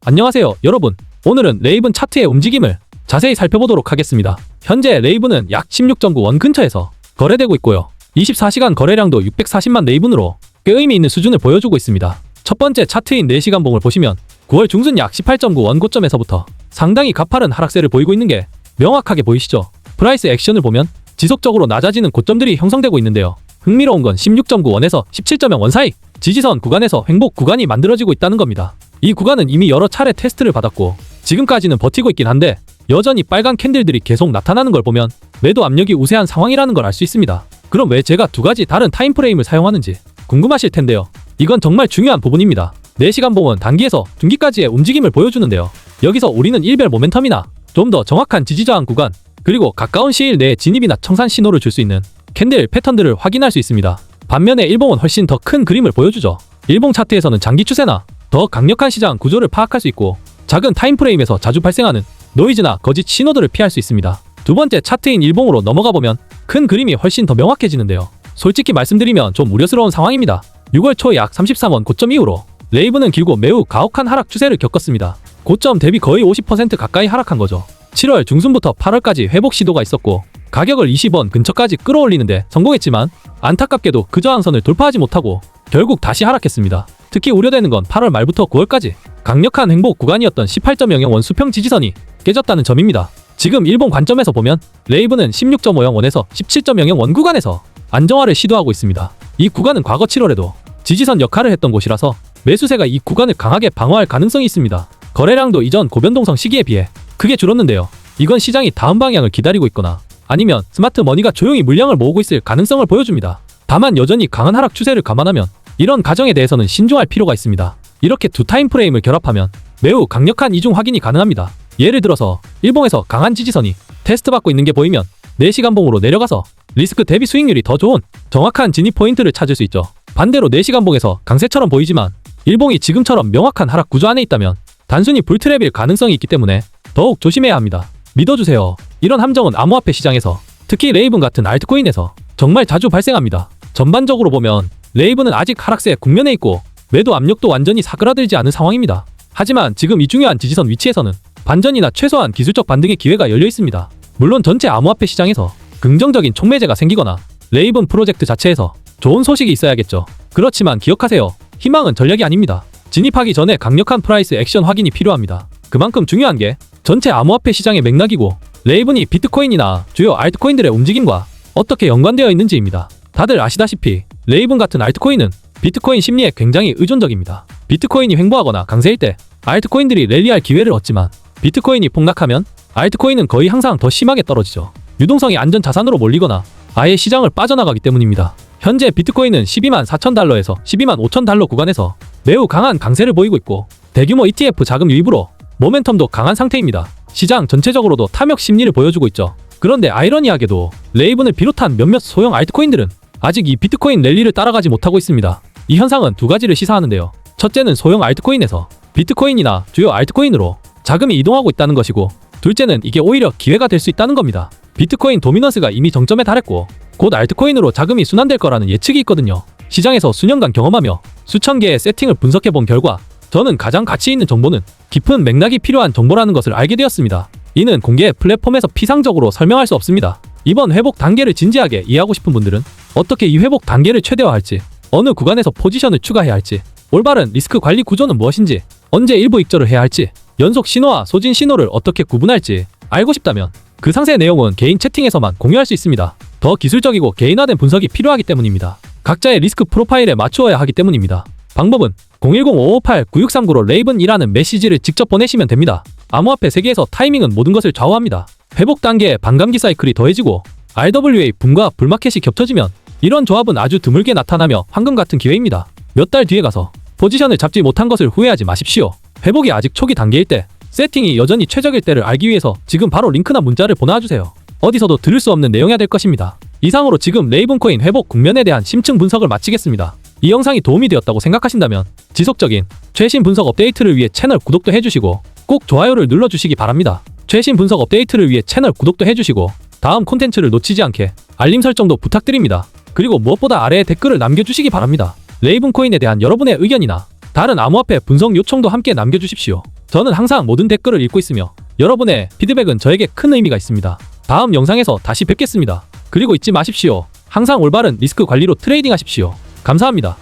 안녕하세요 여러분, 오늘은 레이븐 차트의 움직임을 자세히 살펴보도록 하겠습니다. 현재 레이븐은 약 16.9 원 근처에서 거래되고 있고요. 24시간 거래량도 640만 레이븐으로 꽤 의미 있는 수준을 보여주고 있습니다. 첫 번째 차트인 4시간 봉을 보시면 9월 중순 약 18.9 원 고점에서부터 상당히 가파른 하락세를 보이고 있는 게 명확하게 보이시죠? 프라이스 액션을 보면 지속적으로 낮아지는 고점들이 형성되고 있는데요. 흥미로운 건 16.9 원에서 17.0 원 사이 지지선 구간에서 횡복 구간이 만들어지고 있다는 겁니다. 이 구간은 이미 여러 차례 테스트를 받았고 지금까지는 버티고 있긴 한데 여전히 빨간 캔들들이 계속 나타나는 걸 보면 매도 압력이 우세한 상황이라는 걸 알 수 있습니다. 그럼 왜 제가 두 가지 다른 타임프레임을 사용하는지 궁금하실 텐데요. 이건 정말 중요한 부분입니다. 4시간 봉은 단기에서 중기까지의 움직임을 보여주는데요. 여기서 우리는 일별 모멘텀이나 좀 더 정확한 지지저항 구간, 그리고 가까운 시일 내에 진입이나 청산 신호를 줄 수 있는 캔들 패턴들을 확인할 수 있습니다. 반면에 일봉은 훨씬 더 큰 그림을 보여주죠. 일봉 차트에서는 장기 추세나 더 강력한 시장 구조를 파악할 수 있고 작은 타임프레임에서 자주 발생하는 노이즈나 거짓 신호들을 피할 수 있습니다. 두 번째 차트인 일봉으로 넘어가 보면 큰 그림이 훨씬 더 명확해지는데요. 솔직히 말씀드리면 좀 우려스러운 상황입니다. 6월 초 약 33원 고점 이후로 레이븐은 길고 매우 가혹한 하락 추세를 겪었습니다. 고점 대비 거의 50% 가까이 하락한 거죠. 7월 중순부터 8월까지 회복 시도가 있었고 가격을 20원 근처까지 끌어올리는데 성공했지만 안타깝게도 그 저항선을 돌파하지 못하고 결국 다시 하락했습니다. 특히 우려되는 건 8월 말부터 9월까지 강력한 행복 구간이었던 18.00 원 수평 지지선이 깨졌다는 점입니다. 지금 일본 관점에서 보면 레이븐은 16.50 원에서 17.00 원 구간에서 안정화를 시도하고 있습니다. 이 구간은 과거 7월에도 지지선 역할을 했던 곳이라서 매수세가 이 구간을 강하게 방어할 가능성이 있습니다. 거래량도 이전 고변동성 시기에 비해 크게 줄었는데요. 이건 시장이 다음 방향을 기다리고 있거나 아니면 스마트 머니가 조용히 물량을 모으고 있을 가능성을 보여줍니다. 다만 여전히 강한 하락 추세를 감안하면 이런 가정에 대해서는 신중할 필요가 있습니다. 이렇게 두 타임프레임을 결합하면 매우 강력한 이중 확인이 가능합니다. 예를 들어서 일봉에서 강한 지지선이 테스트받고 있는 게 보이면 4시간 봉으로 내려가서 리스크 대비 수익률이 더 좋은 정확한 진입 포인트를 찾을 수 있죠. 반대로 4시간 봉에서 강세처럼 보이지만 일봉이 지금처럼 명확한 하락 구조 안에 있다면 단순히 불트랩일 가능성이 있기 때문에 더욱 조심해야 합니다. 믿어주세요. 이런 함정은 암호화폐 시장에서 특히 레이븐 같은 알트코인에서 정말 자주 발생합니다. 전반적으로 보면 레이븐은 아직 하락세 국면에 있고 매도 압력도 완전히 사그라들지 않은 상황입니다. 하지만 지금 이 중요한 지지선 위치에서는 반전이나 최소한 기술적 반등의 기회가 열려 있습니다. 물론 전체 암호화폐 시장에서 긍정적인 촉매제가 생기거나 레이븐 프로젝트 자체에서 좋은 소식이 있어야겠죠. 그렇지만 기억하세요. 희망은 전략이 아닙니다. 진입하기 전에 강력한 프라이스 액션 확인이 필요합니다. 그만큼 중요한 게 전체 암호화폐 시장의 맥락이고 레이븐이 비트코인이나 주요 알트코인들의 움직임과 어떻게 연관되어 있는지입니다. 다들 아시다시피 레이븐 같은 알트코인은 비트코인 심리에 굉장히 의존적입니다. 비트코인이 횡보하거나 강세일 때 알트코인들이 랠리할 기회를 얻지만 비트코인이 폭락하면 알트코인은 거의 항상 더 심하게 떨어지죠. 유동성이 안전자산으로 몰리거나 아예 시장을 빠져나가기 때문입니다. 현재 비트코인은 12만 4천 달러에서 12만 5천 달러 구간에서 매우 강한 강세를 보이고 있고 대규모 ETF 자금 유입으로 모멘텀도 강한 상태입니다. 시장 전체적으로도 탐욕 심리를 보여주고 있죠. 그런데 아이러니하게도 레이븐을 비롯한 몇몇 소형 알트코인들은 아직 이 비트코인 랠리를 따라가지 못하고 있습니다. 이 현상은 두 가지를 시사하는데요. 첫째는 소형 알트코인에서 비트코인이나 주요 알트코인으로 자금이 이동하고 있다는 것이고, 둘째는 이게 오히려 기회가 될 수 있다는 겁니다. 비트코인 도미넌스가 이미 정점에 달했고 곧 알트코인으로 자금이 순환될 거라는 예측이 있거든요. 시장에서 수년간 경험하며 수천 개의 세팅을 분석해본 결과 저는 가장 가치 있는 정보는 깊은 맥락이 필요한 정보라는 것을 알게 되었습니다. 이는 공개 플랫폼에서 피상적으로 설명할 수 없습니다. 이번 회복 단계를 진지하게 이해하고 싶은 분들은 어떻게 이 회복 단계를 최대화할지, 어느 구간에서 포지션을 추가해야 할지, 올바른 리스크 관리 구조는 무엇인지, 언제 일부 익절을 해야 할지, 연속 신호와 소진 신호를 어떻게 구분할지 알고 싶다면 그 상세 내용은 개인 채팅에서만 공유할 수 있습니다. 더 기술적이고 개인화된 분석이 필요하기 때문입니다. 각자의 리스크 프로파일에 맞추어야 하기 때문입니다. 방법은 010-558-9639로 레이븐이라는 메시지를 직접 보내시면 됩니다. 암호화폐 세계에서 타이밍은 모든 것을 좌우합니다. 회복 단계에 반감기 사이클이 더해지고 RWA 붐과 불마켓이 겹쳐지면 이런 조합은 아주 드물게 나타나며 황금 같은 기회입니다. 몇 달 뒤에 가서 포지션을 잡지 못한 것을 후회하지 마십시오. 회복이 아직 초기 단계일 때 세팅이 여전히 최적일 때를 알기 위해서 지금 바로 링크나 문자를 보내주세요. 어디서도 들을 수 없는 내용이야 될 것입니다. 이상으로 지금 레이븐코인 회복 국면에 대한 심층 분석을 마치겠습니다. 이 영상이 도움이 되었다고 생각하신다면 지속적인 최신 분석 업데이트를 위해 채널 구독도 해주시고 꼭 좋아요를 눌러주시기 바랍니다. 최신 분석 업데이트를 위해 채널 구독도 해주시고 다음 콘텐츠를 놓치지 않게 알림 설정도 부탁드립니다. 그리고 무엇보다 아래에 댓글을 남겨주시기 바랍니다. 레이븐코인에 대한 여러분의 의견이나 다른 암호화폐 분석 요청도 함께 남겨주십시오. 저는 항상 모든 댓글을 읽고 있으며 여러분의 피드백은 저에게 큰 의미가 있습니다. 다음 영상에서 다시 뵙겠습니다. 그리고 잊지 마십시오. 항상 올바른 리스크 관리로 트레이딩 하십시오. 감사합니다.